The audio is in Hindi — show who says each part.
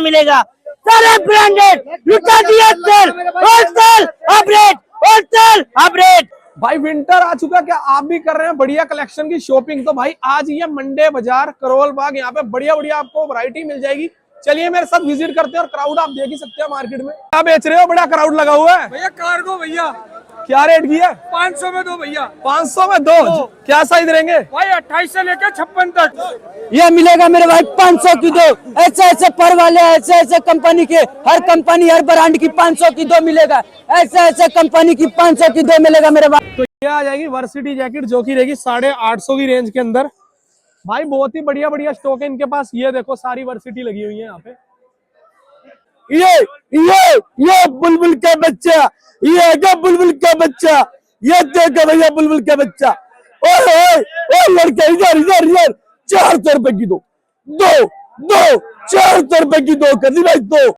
Speaker 1: मिलेगा। सारे ब्रांडेड लुटा दिया sale, wholesale update, wholesale update.
Speaker 2: भाई विंटर आ चुका, क्या आप भी कर रहे हैं बढ़िया कलेक्शन की शॉपिंग? तो भाई आज ये मंडे बाजार करोल बाग, यहाँ पे बढ़िया बढ़िया आपको वैरायटी मिल जाएगी। चलिए मेरे साथ विजिट करते हैं। और क्राउड आप देख ही सकते हैं मार्केट में। क्या बेच रहे हो? बड़ा क्राउड लगा हुआ है
Speaker 3: भैया। कार्गो भैया,
Speaker 2: क्या रेट की है?
Speaker 3: 500 में दो भैया।
Speaker 2: 500 में दो। क्या साइज रहेंगे
Speaker 3: भाई 28 से लेकर 56 तक
Speaker 1: ये मिलेगा मेरे भाई 500 की दो। ऐसे ऐसे पर वाले, ऐसे ऐसे कंपनी के, हर कंपनी हर ब्रांड की 500 की दो मिलेगा। ऐसे ऐसे कंपनी की 500 की दो मिलेगा मेरे भाई।
Speaker 2: तो ये आ जाएगी वर्सिटी जैकेट, जो की रहेगी 850 की रेंज के अंदर। भाई बहुत ही बढ़िया बढ़िया स्टॉक है इनके पास। ये देखो सारी वर्सिटी लगी हुई है यहाँ पे।
Speaker 4: ये बुलबुल का बच्चा, ये है बुलबुल का बच्चा, ये देखो भैया बुलबुल का बच्चा। ओए लड़के इधर इधर इधर, 400 रुपए की दो, 400 रुपए की दो कर दी भाई, दो।